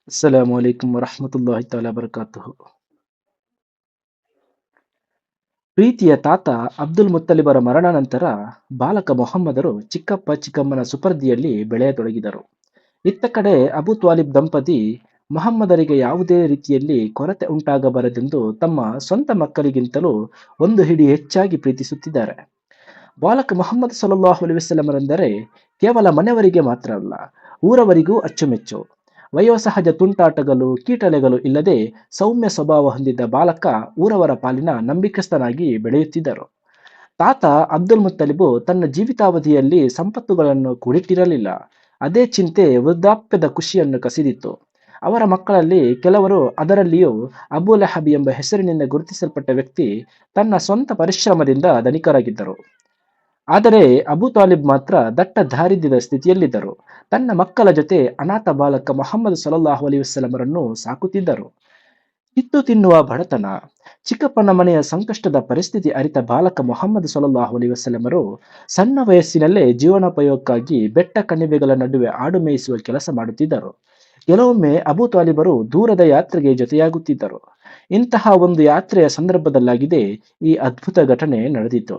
ಅಸ್ಸಲಾಮು ಅಲೈಕುಂ ವರಹಮತುಲ್ಲಾಹಿ ತಆಲಾ ಬರಕಾತುಹು. ಪ್ರೀತಿಯ ತಾತ ಅಬ್ದುಲ್ ಮುತ್ತಲಿಬರ ಮರಣ ನಂತರ ಬಾಲಕ ಮೊಹಮ್ಮದರು ಚಿಕ್ಕಪ್ಪ ಚಿಕ್ಕಮ್ಮನ ಸುಪರ್ದಿಯಲ್ಲಿ ಬೆಳೆಯತೊಡಗಿದರು. ಇತ್ತ ಕಡೆ ಅಬು ತ್ವಾಲಿಬ್ ದಂಪತಿ ಮೊಹಮ್ಮದರಿಗೆ ಯಾವುದೇ ರೀತಿಯಲ್ಲಿ ಕೊರತೆ ಉಂಟಾಗಬಾರದೆಂದು ತಮ್ಮ ಸ್ವಂತ ಮಕ್ಕಳಿಗಿಂತಲೂ ಒಂದು ಹಿಡಿ ಹೆಚ್ಚಾಗಿ ಪ್ರೀತಿಸುತ್ತಿದ್ದಾರೆ. ಬಾಲಕ ಮೊಹಮ್ಮದ್ ಸಲ್ಲಲ್ಲಾಹು ಅಲೈಹಿ ವಸಲ್ಲಮರೆಂದರೆ ಕೇವಲ ಮನೆಯವರಿಗೆ ಮಾತ್ರ ಅಲ್ಲ, ಊರವರಿಗೂ ಅಚ್ಚುಮೆಚ್ಚು. ವಯೋಸಹಜ ತುಂಟಾಟಗಳು, ಕೀಟಲೆಗಳು ಇಲ್ಲದೆ ಸೌಮ್ಯ ಸ್ವಭಾವ ಹೊಂದಿದ್ದ ಬಾಲಕ ಊರವರ ಪಾಲಿನ ನಂಬಿಕಸ್ಥನಾಗಿ ಬೆಳೆಯುತ್ತಿದ್ದರು. ತಾತ ಅಬ್ದುಲ್ ಮುತ್ತಲಿಬು ತನ್ನ ಜೀವಿತಾವಧಿಯಲ್ಲಿ ಸಂಪತ್ತುಗಳನ್ನು ಕೂಡಿಟ್ಟಿರಲಿಲ್ಲ. ಅದೇ ಚಿಂತೆ ವೃದ್ಧಾಪ್ಯದ ಖುಷಿಯನ್ನು ಕಸಿದಿತ್ತು. ಅವರ ಮಕ್ಕಳಲ್ಲಿ ಕೆಲವರು, ಅದರಲ್ಲಿಯೂ ಅಬೂ ಲಹಬ್ ಎಂಬ ಹೆಸರಿನಿಂದ ಗುರುತಿಸಲ್ಪಟ್ಟ ವ್ಯಕ್ತಿ, ತನ್ನ ಸ್ವಂತ ಪರಿಶ್ರಮದಿಂದ ಧನಿಕರಾಗಿದ್ದರು. ಆದರೆ ಅಬು ತಾಲಿಬ್ ಮಾತ್ರ ದಟ್ಟ ದಾರಿದ್ರ್ಯದ ಸ್ಥಿತಿಯಲ್ಲಿದ್ದರು. ತನ್ನ ಮಕ್ಕಳ ಜೊತೆ ಅನಾಥ ಬಾಲಕ ಮೊಹಮ್ಮದ್ ಸಲ್ಲಲ್ಲಾಹು ಅಲೈಹಿ ವಸಲ್ಲಮರನ್ನು ಸಾಕುತ್ತಿದ್ದರು. ಕಿತ್ತು ತಿನ್ನುವ ಬಡತನ, ಚಿಕ್ಕಪ್ಪನ ಮನೆಯ ಸಂಕಷ್ಟದ ಪರಿಸ್ಥಿತಿ ಅರಿತ ಬಾಲಕ ಮೊಹಮ್ಮದ್ ಸಲ್ಲಲ್ಲಾಹು ಅಲೈಹಿ ವಸಲ್ಲಮರು ಸಣ್ಣ ವಯಸ್ಸಿನಲ್ಲೇ ಜೀವನೋಪಯೋಗಕ್ಕಾಗಿ ಬೆಟ್ಟ ಕಣಿವೆಗಳ ನಡುವೆ ಆಡು ಮೇಯಿಸುವ ಕೆಲಸ ಮಾಡುತ್ತಿದ್ದರು. ಕೆಲವೊಮ್ಮೆ ಅಬು ತಾಲಿಬರು ದೂರದ ಯಾತ್ರೆಗೆ ಜೊತೆಯಾಗುತ್ತಿದ್ದರು. ಇಂತಹ ಒಂದು ಯಾತ್ರೆಯ ಸಂದರ್ಭದಲ್ಲಾಗಿದೆ ಈ ಅದ್ಭುತ ಘಟನೆ ನಡೆದಿತು.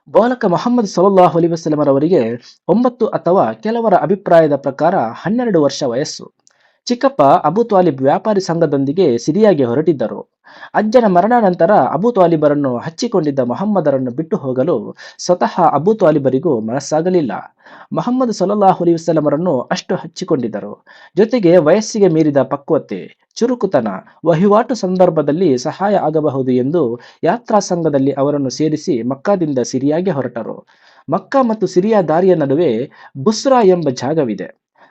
ಬಾಲಕ ಮೊಹಮ್ಮದ್ ಸಲ್ಲಲ್ಲಾಹು ಅಲೈಹಿ ವಸಲ್ಲಮರವರಿಗೆ 9 ಅಥವಾ ಕೆಲವರ ಅಭಿಪ್ರಾಯದ ಪ್ರಕಾರ 12 ವರ್ಷ ವಯಸ್ಸು. ಚಿಕ್ಕಪ್ಪ ಅಬು ತ್ವಾಲಿಬ್ ವ್ಯಾಪಾರಿ ಸಂಘದೊಂದಿಗೆ ಸಿರಿಯಾಗೆ ಹೊರಟಿದ್ದರು. ಅಜ್ಜನ ಮರಣ ನಂತರ ಅಬು ತ್ವಾಲಿಬರನ್ನು ಹಚ್ಚಿಕೊಂಡಿದ್ದ ಮೊಹಮ್ಮದರನ್ನು ಬಿಟ್ಟು ಹೋಗಲು ಸ್ವತಃ ಅಬು ತ್ವಾಲಿಬರಿಗೂ ಮನಸ್ಸಾಗಲಿಲ್ಲ. ಮೊಹಮ್ಮದ್ ಸಲ್ಲಲ್ಲಾಹು ಅಲೈಹಿ ವಸಲ್ಲಮರನ್ನು ಅಷ್ಟು ಹಚ್ಚಿಕೊಂಡಿದ್ದರು. ಜೊತೆಗೆ ವಯಸ್ಸಿಗೆ ಮೀರಿದ ಪಕ್ವತೆ, ಚುರುಕುತನ, ವಹಿವಾಟು ಸಂದರ್ಭದಲ್ಲಿ ಸಹಾಯ ಆಗಬಹುದು ಎಂದು ಯಾತ್ರಾ ಸಂಘದಲ್ಲಿ ಅವರನ್ನು ಸೇರಿಸಿ ಮಕ್ಕಾದಿಂದ ಸಿರಿಯಾಗೆ ಹೊರಟರು. ಮಕ್ಕಾ ಮತ್ತು ಸಿರಿಯಾ ದಾರಿಯ ನಡುವೆ ಬುಸ್ರಾ ಎಂಬ ಜಾಗವಿದೆ.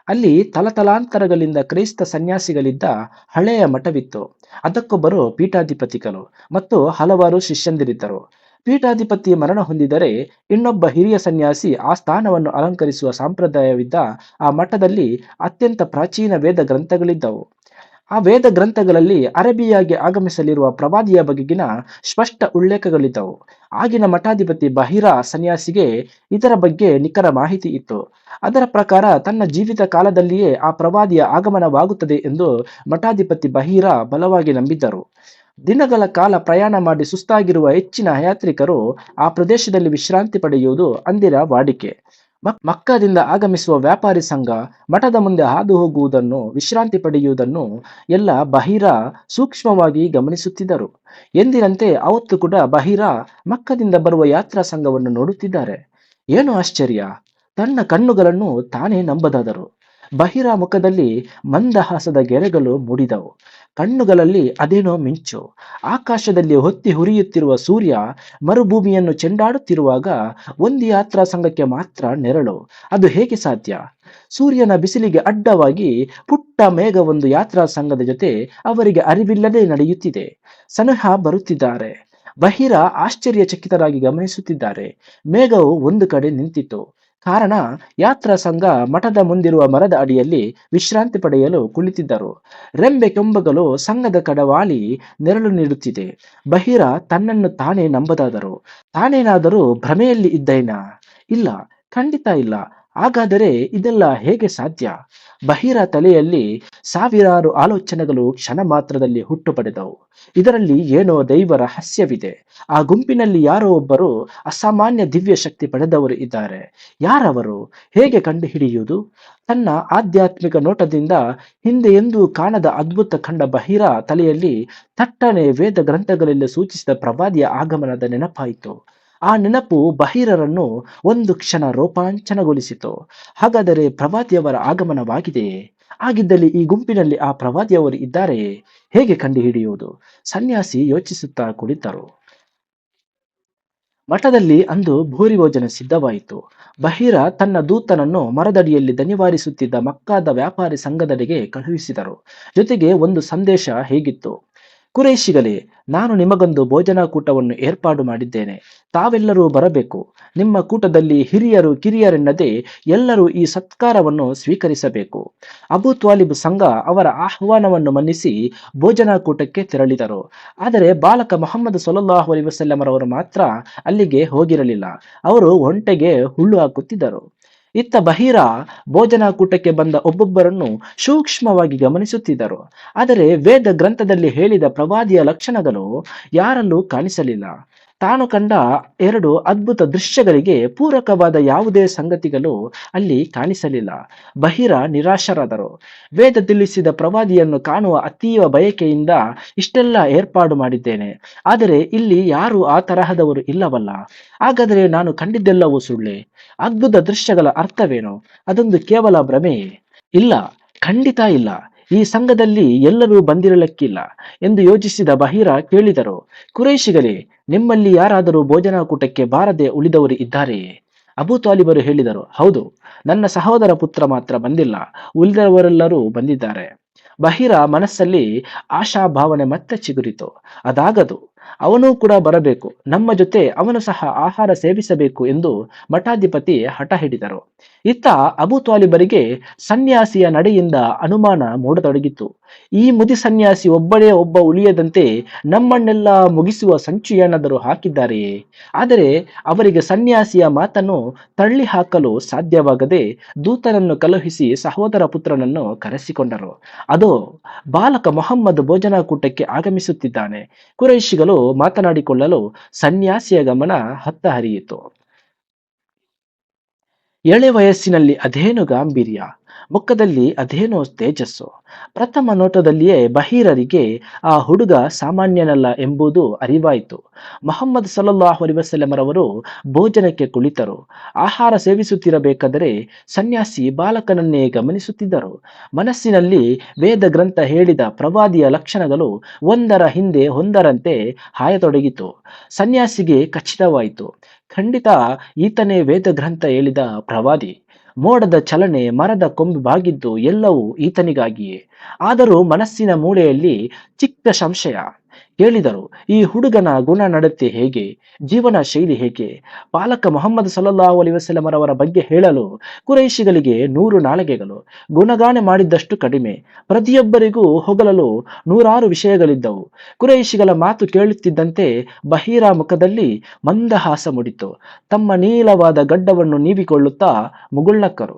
ಅಲ್ಲಿ ತಲತಲಾಂತರಗಳಿಂದ ಕ್ರೈಸ್ತ ಸನ್ಯಾಸಿಗಳಿದ್ದ ಹಳೆಯ ಮಠವಿತ್ತು. ಅದಕ್ಕೊಬ್ಬರು ಪೀಠಾಧಿಪತಿಗಳು ಮತ್ತು ಹಲವಾರು ಶಿಷ್ಯಂದಿರಿದ್ದರು. ಪೀಠಾಧಿಪತಿ ಮರಣ ಹೊಂದಿದರೆ ಇನ್ನೊಬ್ಬ ಹಿರಿಯ ಸನ್ಯಾಸಿ ಆ ಸ್ಥಾನವನ್ನು ಅಲಂಕರಿಸುವ ಸಂಪ್ರದಾಯವಿದ್ದ ಆ ಮಠದಲ್ಲಿ ಅತ್ಯಂತ ಪ್ರಾಚೀನ ವೇದ ಗ್ರಂಥಗಳಿದ್ದವು. ಆ ವೇದ ಗ್ರಂಥಗಳಲ್ಲಿ ಅರಬಿಯಾಗಿ ಆಗಮಿಸಲಿರುವ ಪ್ರವಾದಿಯ ಬಗೆಗಿನ ಸ್ಪಷ್ಟ ಉಲ್ಲೇಖಗಳಿದ್ದವು. ಆಗಿನ ಮಠಾಧಿಪತಿ ಬಹಿರಾ ಸನ್ಯಾಸಿಗೆ ಇದರ ಬಗ್ಗೆ ನಿಖರ ಮಾಹಿತಿ ಇತ್ತು. ಅದರ ಪ್ರಕಾರ ತನ್ನ ಜೀವಿತ ಕಾಲದಲ್ಲಿಯೇ ಆ ಪ್ರವಾದಿಯ ಆಗಮನವಾಗುತ್ತದೆ ಎಂದು ಮಠಾಧಿಪತಿ ಬಹಿರಾ ಬಲವಾಗಿ ನಂಬಿದ್ದರು. ದಿನಗಳ ಕಾಲ ಪ್ರಯಾಣ ಮಾಡಿ ಸುಸ್ತಾಗಿರುವ ಹೆಚ್ಚಿನ ಯಾತ್ರಿಕರು ಆ ಪ್ರದೇಶದಲ್ಲಿ ವಿಶ್ರಾಂತಿ ಪಡೆಯುವುದು ಅಂದಿನ ವಾಡಿಕೆ. ಮಕ್ಕದಿಂದ ಆಗಮಿಸುವ ವ್ಯಾಪಾರಿ ಸಂಘ ಮಠದ ಮುಂದೆ ಹಾದು ಹೋಗುವುದನ್ನು, ವಿಶ್ರಾಂತಿ ಪಡೆಯುವುದನ್ನು ಎಲ್ಲ ಬಹಿರಾ ಸೂಕ್ಷ್ಮವಾಗಿ ಗಮನಿಸುತ್ತಿದ್ದರು. ಎಂದಿನಂತೆ ಅವತ್ತು ಕೂಡ ಬಹಿರಾ ಮಕ್ಕದಿಂದ ಬರುವ ಯಾತ್ರಾ ಸಂಘವನ್ನು ನೋಡುತ್ತಿದ್ದಾರೆ. ಏನು ಆಶ್ಚರ್ಯ! ತನ್ನ ಕಣ್ಣುಗಳನ್ನು ತಾನೇ ನಂಬದಾದರು. ಬಹಿರಾ ಮುಖದಲ್ಲಿ ಮಂದಹಾಸದ ಗೆರೆಗಳು ಮೂಡಿದವು. ಕಣ್ಣುಗಳಲ್ಲಿ ಅದೇನೋ ಮಿಂಚು. ಆಕಾಶದಲ್ಲಿ ಹೊತ್ತಿ ಹುರಿಯುತ್ತಿರುವ ಸೂರ್ಯ ಮರುಭೂಮಿಯನ್ನು ಚೆಂಡಾಡುತ್ತಿರುವಾಗ ಒಂದು ಯಾತ್ರಾ ಸಂಘಕ್ಕೆ ಮಾತ್ರ ನೆರಳು. ಅದು ಹೇಗೆ ಸಾಧ್ಯ? ಸೂರ್ಯನ ಬಿಸಿಲಿಗೆ ಅಡ್ಡವಾಗಿ ಪುಟ್ಟ ಮೇಘವೊಂದು ಯಾತ್ರಾ ಸಂಘದ ಜೊತೆ ಅವರಿಗೆ ಅರಿವಿಲ್ಲದೆ ನಡೆಯುತ್ತಿದೆ. ಸನಿಹ ಬರುತ್ತಿದ್ದಾರೆ. ಬಹಿರಾ ಆಶ್ಚರ್ಯಚಕಿತರಾಗಿ ಗಮನಿಸುತ್ತಿದ್ದಾರೆ. ಮೇಘವು ಒಂದು ಕಡೆ ನಿಂತಿತು. ಕಾರಣ, ಯಾತ್ರಾ ಸಂಘ ಮಠದ ಮುಂದಿರುವ ಮರದ ಅಡಿಯಲ್ಲಿ ವಿಶ್ರಾಂತಿ ಪಡೆಯಲು ಕುಳಿತಿದ್ದರು. ರೆಂಬೆ ಕೊಂಬೆಗಳು ಸಂಘದ ಕಡವಾಳಿ ನೆರಳು ನೀಡುತ್ತಿದೆ. ಬಹಿರಾ ತನ್ನನ್ನು ತಾನೇ ನಂಬದಾದರು. ತಾನೇನಾದರೂ ಭ್ರಮೆಯಲ್ಲಿ ಇದ್ದೇನಾ? ಇಲ್ಲ, ಖಂಡಿತ ಇಲ್ಲ. ಹಾಗಾದರೆ ಇದೆಲ್ಲ ಹೇಗೆ ಸಾಧ್ಯ? ಬಹಿರಾ ತಲೆಯಲ್ಲಿ ಸಾವಿರಾರು ಆಲೋಚನೆಗಳು ಕ್ಷಣ ಮಾತ್ರದಲ್ಲಿ ಹುಟ್ಟು ಪಡೆದವು. ಇದರಲ್ಲಿ ಏನೋ ದೈವ ರಹಸ್ಯವಿದೆ. ಆ ಗುಂಪಿನಲ್ಲಿ ಯಾರೋ ಒಬ್ಬರು ಅಸಾಮಾನ್ಯ ದಿವ್ಯ ಶಕ್ತಿ ಪಡೆದವರು ಇದ್ದಾರೆ. ಯಾರವರು? ಹೇಗೆ ಕಂಡುಹಿಡಿಯುವುದು? ತನ್ನ ಆಧ್ಯಾತ್ಮಿಕ ನೋಟದಿಂದ ಹಿಂದೆ ಎಂದೂ ಕಾಣದ ಅದ್ಭುತ ಕಂಡ ಬಹಿರಾ ತಲೆಯಲ್ಲಿ ಥಟ್ಟನೆ ವೇದ ಗ್ರಂಥಗಳಲ್ಲಿ ಸೂಚಿಸಿದ ಪ್ರವಾದಿಯ ಆಗಮನದ ನೆನಪಾಯಿತು. ಆ ನೆನಪು ಬಹಿರರನ್ನು ಒಂದು ಕ್ಷಣ ರೋಮಾಂಚನಗೊಳಿಸಿತು. ಹಾಗಾದರೆ ಪ್ರವಾದಿಯವರ ಆಗಮನವಾಗಿದೆಯೇ? ಆಗಿದ್ದಲ್ಲಿ ಈ ಗುಂಪಿನಲ್ಲಿ ಆ ಪ್ರವಾದಿಯವರು ಇದ್ದಾರೆಯೇ? ಹೇಗೆ ಕಂಡುಹಿಡಿಯುವುದು? ಸನ್ಯಾಸಿ ಯೋಚಿಸುತ್ತಾ ಕುಳಿತರು. ಮಠದಲ್ಲಿ ಅಂದು ಭೂರಿ ಭೋಜನ ಸಿದ್ಧವಾಯಿತು. ಬಹಿರಾ ತನ್ನ ದೂತನನ್ನು ಮರದಡಿಯಲ್ಲಿ ದನಿವಾರಿಸುತ್ತಿದ್ದ ಮಕ್ಕಾದ ವ್ಯಾಪಾರಿ ಸಂಘದಡೆಗೆ ಕಳುಹಿಸಿದರು. ಜೊತೆಗೆ ಒಂದು ಸಂದೇಶ ಹೇಗಿತ್ತು: ಕುರೈಶಿಗಳೇ, ನಾನು ನಿಮಗೊಂದು ಭೋಜನಾ ಕೂಟವನ್ನು ಏರ್ಪಾಡು ಮಾಡಿದ್ದೇನೆ. ತಾವೆಲ್ಲರೂ ಬರಬೇಕು. ನಿಮ್ಮ ಕೂಟದಲ್ಲಿ ಹಿರಿಯರು ಕಿರಿಯರೆನ್ನದೆ ಎಲ್ಲರೂ ಈ ಸತ್ಕಾರವನ್ನು ಸ್ವೀಕರಿಸಬೇಕು. ಅಬು ತ್ವಾಲಿಬ್ ಸಂಘ ಅವರ ಆಹ್ವಾನವನ್ನು ಮನ್ನಿಸಿ ಭೋಜನಾ ಕೂಟಕ್ಕೆ ತೆರಳಿದರು. ಆದರೆ ಬಾಲಕ ಮೊಹಮ್ಮದ್ ಸಲ್ಲಲ್ಲಾಹು ಅಲೈಹಿ ವಸಲ್ಲಮರವರು ಮಾತ್ರ ಅಲ್ಲಿಗೆ ಹೋಗಿರಲಿಲ್ಲ. ಅವರು ಒಂಟೆಗೆ ಹುಲ್ಲು ಹಾಕುತ್ತಿದ್ದರು. ಇತ್ತ ಬಹೀರ ಭೋಜನಾಕೂಟಕ್ಕೆ ಬಂದ ಒಬ್ಬೊಬ್ಬರನ್ನು ಸೂಕ್ಷ್ಮವಾಗಿ ಗಮನಿಸುತ್ತಿದ್ದರು. ಆದರೆ ವೇದ ಗ್ರಂಥದಲ್ಲಿ ಹೇಳಿದ ಪ್ರವಾದಿಯ ಲಕ್ಷಣಗಳು ಯಾರಲ್ಲೂ ಕಾಣಿಸಲಿಲ್ಲ. ತಾನು ಕಂಡ ಎರಡು ಅದ್ಭುತ ದೃಶ್ಯಗಳಿಗೆ ಪೂರಕವಾದ ಯಾವುದೇ ಸಂಗತಿಗಳು ಅಲ್ಲಿ ಕಾಣಿಸಲಿಲ್ಲ. ಬಹೀರ ನಿರಾಶರಾದರು. ವೇದ ತಿಳಿಸಿದ ಪ್ರವಾದಿಯನ್ನು ಕಾಣುವ ಅತೀವ ಬಯಕೆಯಿಂದ ಇಷ್ಟೆಲ್ಲ ಏರ್ಪಾಡು ಮಾಡಿದ್ದೇನೆ, ಆದರೆ ಇಲ್ಲಿ ಯಾರು ಆ ತರಹದವರು ಇಲ್ಲವಲ್ಲ. ಹಾಗಾದರೆ ನಾನು ಕಂಡಿದ್ದೆಲ್ಲವೂ ಸುಳ್ಳೆ? ಅದ್ಭುತ ದೃಶ್ಯಗಳ ಅರ್ಥವೇನು? ಅದೊಂದು ಕೇವಲ ಭ್ರಮೆಯೇ? ಇಲ್ಲ, ಖಂಡಿತ ಇಲ್ಲ. ಈ ಸಂಘದಲ್ಲಿ ಎಲ್ಲರೂ ಬಂದಿರಲಿಕ್ಕಿಲ್ಲ ಎಂದು ಯೋಚಿಸಿದ ಬಹೀರ ಕೇಳಿದರು, ಕುರೈಶಿಗಳೇ, ನಿಮ್ಮಲ್ಲಿ ಯಾರಾದರೂ ಭೋಜನಾಕೂಟಕ್ಕೆ ಬಾರದೆ ಉಳಿದವರು ಇದ್ದಾರೆಯೇ? ಅಬೂ ತಾಲಿಬರು ಹೇಳಿದರು, ಹೌದು, ನನ್ನ ಸಹೋದರ ಪುತ್ರ ಮಾತ್ರ ಬಂದಿಲ್ಲ, ಉಳಿದವರೆಲ್ಲರೂ ಬಂದಿದ್ದಾರೆ. ಬಹೀರ ಮನಸ್ಸಲ್ಲಿ ಆಶಾಭಾವನೆ ಮತ್ತೆ ಚಿಗುರಿತು. ಅದಾಗದು, ಅವನೂ ಕೂಡ ಬರಬೇಕು, ನಮ್ಮ ಜೊತೆ ಅವನು ಸಹ ಆಹಾರ ಸೇವಿಸಬೇಕು ಎಂದು ಮಠಾಧಿಪತಿ ಹಠ ಹಿಡಿದರು. ಇತ್ತ ಅಬೂ ತಾಲಿಬರಿಗೆ ಸನ್ಯಾಸಿಯ ನಡೆಯಿಂದ ಅನುಮಾನ ಮೂಡತೊಡಗಿತು. ಈ ಮುದಿ ಸನ್ಯಾಸಿ ಒಬ್ಬನೇ ಒಬ್ಬ ಉಳಿಯದಂತೆ ನಮ್ಮನ್ನೆಲ್ಲ ಮುಗಿಸುವ ಸಂಚು ಏನಾದರೂ ಹಾಕಿದ್ದಾರೆಯೇ? ಆದರೆ ಅವರಿಗೆ ಸನ್ಯಾಸಿಯ ಮಾತನ್ನು ತಳ್ಳಿ ಹಾಕಲು ಸಾಧ್ಯವಾಗದೆ ದೂತನನ್ನು ಕಳುಹಿಸಿ ಸಹೋದರ ಪುತ್ರನನ್ನು ಕರೆಸಿಕೊಂಡರು. ಅದೋ ಬಾಲಕ ಮೊಹಮ್ಮದ್ ಭೋಜನಾಕೂಟಕ್ಕೆ ಆಗಮಿಸುತ್ತಿದ್ದಾನೆ. ಕುರೈಶಿಗಳು ಮಾತನಾಡಿಕೊಳ್ಳಲು ಸನ್ಯಾಸಿಯ ಗಮನ ಹತ್ತ ಹರಿಯಿತು. ಎಳೆ ವಯಸ್ಸಿನಲ್ಲಿ ಅದೇನು ಗಾಂಭೀರ್ಯ, ಮುಖದಲ್ಲಿ ಅದೇನೋ ತೇಜಸ್ಸು. ಪ್ರಥಮ ನೋಟದಲ್ಲಿಯೇ ಬಹೀರರಿಗೆ ಆ ಹುಡುಗ ಸಾಮಾನ್ಯನಲ್ಲ ಎಂಬುದು ಅರಿವಾಯಿತು. ಮೊಹಮ್ಮದ್ ಸಲ್ಲಲ್ಲಾಹು ಅಲೈಹಿ ವಸಲ್ಲಮರವರು ಭೋಜನಕ್ಕೆ ಕುಳಿತರು. ಆಹಾರ ಸೇವಿಸುತ್ತಿರಬೇಕಾದರೆ ಸನ್ಯಾಸಿ ಬಾಲಕನನ್ನೇ ಗಮನಿಸುತ್ತಿದ್ದರು. ಮನಸ್ಸಿನಲ್ಲಿ ವೇದ ಗ್ರಂಥ ಹೇಳಿದ ಪ್ರವಾದಿಯ ಲಕ್ಷಣಗಳು ಒಂದರ ಹಿಂದೆ ಒಂದರಂತೆ ಹಾಯತೊಡಗಿತು. ಸನ್ಯಾಸಿಗೆ ಖಚಿತವಾಯಿತು, ಖಂಡಿತ ಈತನೇ ವೇದ ಗ್ರಂಥ ಹೇಳಿದ ಪ್ರವಾದಿ. ಮೋಡದ ಚಲನೆ, ಮರದ ಕೊಂಬು ಬಾಗಿದ್ದು ಎಲ್ಲವೂ ಈತನಿಗಾಗಿಯೇ. ಆದರೂ ಮನಸ್ಸಿನ ಮೂಲೆಯಲ್ಲಿ ಚಿಕ್ಕ ಸಂಶಯ. ಕೇಳಿದರು, ಈ ಹುಡುಗನ ಗುಣ ನಡತೆ ಹೇಗೆ, ಜೀವನ ಶೈಲಿ ಹೇಗೆ? ಪಾಲಕ ಮೊಹಮ್ಮದ್ ಸಲ್ಲಲ್ಲಾಹು ಅಲೈಹಿ ವಸಲ್ಲಮರವರ ಬಗ್ಗೆ ಹೇಳಲು ಕುರೈಶಿಗಳಿಗೆ 100 ನಾಲಿಗೆಗಳು. ಗುಣಗಾನ ಮಾಡಿದ್ದಷ್ಟು ಕಡಿಮೆ. ಪ್ರತಿಯೊಬ್ಬರಿಗೂ ಹೊಗಳಲು ನೂರಾರು ವಿಷಯಗಳಿದ್ದವು. ಕುರೈಶಿಗಳ ಮಾತು ಕೇಳುತ್ತಿದ್ದಂತೆ ಬಹೀರ ಮುಖದಲ್ಲಿ ಮಂದಹಾಸ ಮೂಡಿತು. ತಮ್ಮ ನೀಳವಾದ ಗಡ್ಡವನ್ನು ನೀವಿಕೊಳ್ಳುತ್ತಾ ಮುಗುಳ್ನಕ್ಕರು.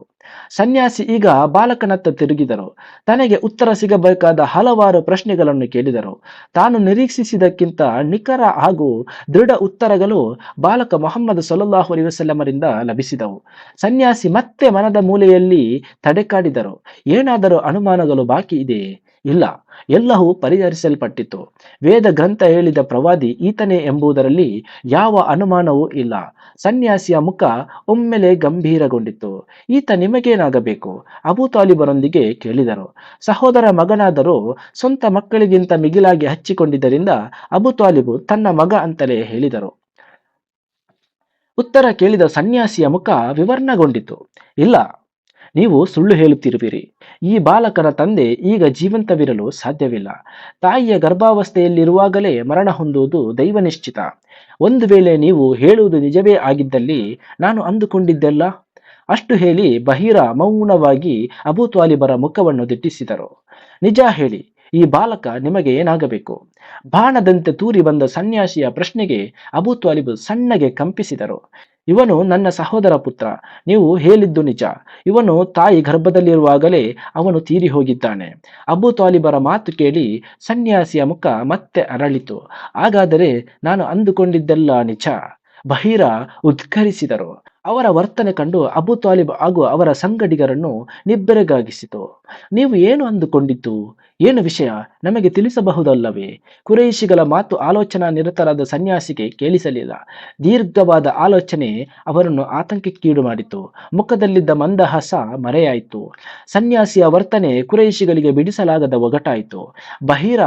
ಸನ್ಯಾಸಿ ಈಗ ಬಾಲಕನತ್ತ ತಿರುಗಿದರು. ತನಗೆ ಉತ್ತರ ಸಿಗಬೇಕಾದ ಹಲವಾರು ಪ್ರಶ್ನೆಗಳನ್ನು ಕೇಳಿದರು. ತಾನು ನಿರೀಕ್ಷಿಸಿದಕ್ಕಿಂತ ನಿಖರ ಹಾಗೂ ದೃಢ ಉತ್ತರಗಳು ಬಾಲಕ ಮೊಹಮ್ಮದ್ ಸಲ್ಲಲ್ಲಾಹು ಅಲೈಹಿ ವಸಲ್ಲಮರಿಂದ ಲಭಿಸಿದವು. ಸನ್ಯಾಸಿ ಮತ್ತೆ ಮನದ ಮೂಲೆಯಲ್ಲಿ ತಡೆಕಾಡಿದರು. ಏನಾದರೂ ಅನುಮಾನಗಳು ಬಾಕಿ ಇದೆಯೇ? ಇಲ್ಲ, ಎಲ್ಲವೂ ಪರಿಹರಿಸಲ್ಪಟ್ಟಿತು. ವೇದ ಗ್ರಂಥ ಹೇಳಿದ ಪ್ರವಾದಿ ಈತನೇ ಎಂಬುದರಲ್ಲಿ ಯಾವ ಅನುಮಾನವೂ ಇಲ್ಲ. ಸನ್ಯಾಸಿಯ ಮುಖ ಒಮ್ಮೆಲೆ ಗಂಭೀರಗೊಂಡಿತು. ಈತ ನಿಮಗೇನಾಗಬೇಕು? ಅಬೂ ತಾಲಿಬರೊಂದಿಗೆ ಕೇಳಿದರು. ಸಹೋದರ ಮಗನಾದರೂ ಸ್ವಂತ ಮಕ್ಕಳಿಗಿಂತ ಮಿಗಿಲಾಗಿ ಹಚ್ಚಿಕೊಂಡಿದ್ದರಿಂದ ಅಬೂ ತಾಲಿಬು ತನ್ನ ಮಗ ಅಂತಲೇ ಹೇಳಿದರು. ಉತ್ತರ ಕೇಳಿದ ಸನ್ಯಾಸಿಯ ಮುಖ ವಿವರ್ಣಗೊಂಡಿತು. ಇಲ್ಲ, ನೀವು ಸುಳ್ಳು ಹೇಳುತ್ತಿರುವಿರಿ. ಈ ಬಾಲಕನ ತಂದೆ ಈಗ ಜೀವಂತವಿರಲು ಸಾಧ್ಯವಿಲ್ಲ. ತಾಯಿಯ ಗರ್ಭಾವಸ್ಥೆಯಲ್ಲಿರುವಾಗಲೇ ಮರಣ ಹೊಂದುವುದು ದೈವನಿಶ್ಚಿತ. ಒಂದು ವೇಳೆ ನೀವು ಹೇಳುವುದು ನಿಜವೇ ಆಗಿದ್ದಲ್ಲಿ ನಾನು ಅಂದುಕೊಂಡಿದ್ದೆಲ್ಲ. ಅಷ್ಟು ಹೇಳಿ ಬಹೀರ ಮೌನವಾಗಿ ಅಬೂ ತಾಲಿಬರ ಮುಖವನ್ನು ದಿಟ್ಟಿಸಿದರು. ನಿಜ ಹೇಳಿ, ಈ ಬಾಲಕ ನಿಮಗೆ ಏನಾಗಬೇಕು? ಬಾಣದಂತೆ ತೂರಿ ಬಂದ ಸನ್ಯಾಸಿಯ ಪ್ರಶ್ನೆಗೆ ಅಬೂ ತಾಲಿಬ್ ಸಣ್ಣಗೆ ಕಂಪಿಸಿದರು. ಇವನು ನನ್ನ ಸಹೋದರ ಪುತ್ರ. ನೀವು ಹೇಳಿದ್ದು ನಿಜ. ಇವನು ತಾಯಿ ಗರ್ಭದಲ್ಲಿರುವಾಗಲೇ ಅವನು ತೀರಿ ಹೋಗಿದ್ದಾನೆ. ಅಬೂ ತಾಲಿಬರ ಮಾತು ಕೇಳಿ ಸನ್ಯಾಸಿಯ ಮುಖ ಮತ್ತೆ ಅರಳಿತು. ಹಾಗಾದರೆ ನಾನು ಅಂದುಕೊಂಡಿದ್ದೆಲ್ಲ ನಿಜ. ಬಹೀರ ಉದ್ಗರಿಸಿದರು. ಅವರ ವರ್ತನೆ ಕಂಡು ಅಬೂ ತಾಲಿಬ್ ಹಾಗೂ ಅವರ ಸಂಗಡಿಗರನ್ನು ನಿಬ್ಬೆರಗಾಗಿಸಿತು. ನೀವು ಏನು ಅಂದುಕೊಂಡಿದ್ದು? ಏನು ವಿಷಯ? ನಮಗೆ ತಿಳಿಸಬಹುದಲ್ಲವೇ? ಕುರೈಶಿಗಳ ಮಾತು ಆಲೋಚನಾ ನಿರತರಾದ ಸನ್ಯಾಸಿಗೆ ಕೇಳಿಸಲಿಲ್ಲ. ದೀರ್ಘವಾದ ಆಲೋಚನೆ ಅವರನ್ನು ಆತಂಕಕ್ಕೀಡು ಮಾಡಿತು. ಮುಖದಲ್ಲಿದ್ದ ಮಂದಹಾಸ ಮರೆಯಾಯಿತು. ಸನ್ಯಾಸಿಯ ವರ್ತನೆ ಕುರೈಶಿಗಳಿಗೆ ಬಿಡಿಸಲಾಗದ ಒಗಟಾಯಿತು. ಬಹೀರ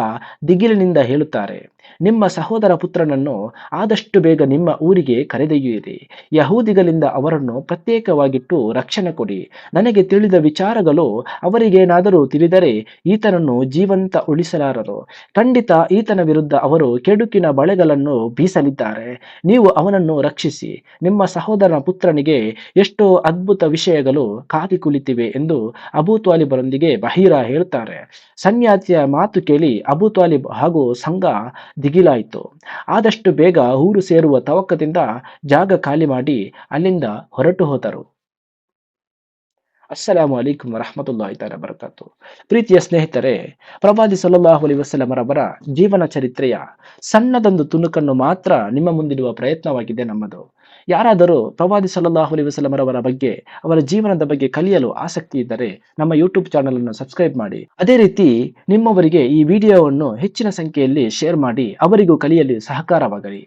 ದಿಗಿಲಿನಿಂದ ಹೇಳುತ್ತಾರೆ, ನಿಮ್ಮ ಸಹೋದರ ಪುತ್ರನನ್ನು ಆದಷ್ಟು ಬೇಗ ನಿಮ್ಮ ಊರಿಗೆ ಕರೆದೊಯ್ಯಿರಿ. ಯಹೂದಿಗಳಿಂದ ಅವರನ್ನು ಪ್ರತ್ಯೇಕವಾಗಿಟ್ಟು ರಕ್ಷಣೆ ಕೊಡಿ. ನನಗೆ ತಿಳಿದ ವಿಚಾರಗಳು ಅವರಿಗೇನಾದರೂ ತಿಳಿದರೆ ಈತನನ್ನು ಜೀವಂತ ಉಳಿಸಲಾರರು. ಖಂಡಿತ ಈತನ ವಿರುದ್ಧ ಅವರು ಕೆಡುಕಿನ ಬಳೆಗಳನ್ನು ಬೀಸಲಿದ್ದಾರೆ. ನೀವು ಅವನನ್ನು ರಕ್ಷಿಸಿ. ನಿಮ್ಮ ಸಹೋದರನ ಪುತ್ರನಿಗೆ ಎಷ್ಟೋ ಅದ್ಭುತ ವಿಷಯಗಳು ಕಾದಿ ಕುಳಿತಿವೆ ಎಂದು ಅಬೂ ತಾಲಿಬರೊಂದಿಗೆ ಬಹೀರ ಹೇಳುತ್ತಾರೆ. ಸನ್ಯಾಸಿಯ ಮಾತು ಕೇಳಿ ಅಬೂ ತಾಲಿಬ್ ಹಾಗೂ ಸಂಘ ದಿಗಿಲಾಯಿತು. ಆದಷ್ಟು ಬೇಗ ಊರು ಸೇರುವ ತವಕದಿಂದ ಜಾಗ ಖಾಲಿ ಮಾಡಿ ಅಲ್ಲಿಂದ ಹೊರಟು ಹೋದರು. ಅಸ್ಸಲಾಮು ಅಲೈಕುಂ ವರಹಮತುಲ್ಲಾಹಿ ತಾಲ ಬರಕಾತು. ಪ್ರೀತಿಯ ಸ್ನೇಹಿತರೆ, ಪ್ರವಾದಿ ಸಲ್ಲಲ್ಲಾಹು ಅಲೈಹಿ ವಸಲ್ಲಮರವರ ಜೀವನ ಚರಿತ್ರೆಯ ಸಣ್ಣದೊಂದು ತುಣುಕನ್ನು ಮಾತ್ರ ನಿಮ್ಮ ಮುಂದಿಡುವ ಪ್ರಯತ್ನವಾಗಿದೆ ನಮ್ಮದು. ಯಾರಾದರೂ ಪ್ರವಾದಿ ಸಲ್ಲಲ್ಲಾಹು ಅಲೈಹಿ ವಸಲ್ಲಮರವರ ಬಗ್ಗೆ, ಅವರ ಜೀವನದ ಬಗ್ಗೆ ಕಲಿಯಲು ಆಸಕ್ತಿ ಇದ್ದರೆ ನಮ್ಮ ಯೂಟ್ಯೂಬ್ ಚಾನಲ್ ಅನ್ನು ಸಬ್ಸ್ಕ್ರೈಬ್ ಮಾಡಿ. ಅದೇ ರೀತಿ ನಿಮ್ಮವರಿಗೆ ಈ ವಿಡಿಯೋವನ್ನು ಹೆಚ್ಚಿನ ಸಂಖ್ಯೆಯಲ್ಲಿ ಶೇರ್ ಮಾಡಿ ಅವರಿಗೂ ಕಲಿಯಲು ಸಹಕಾರವಾಗಲಿ.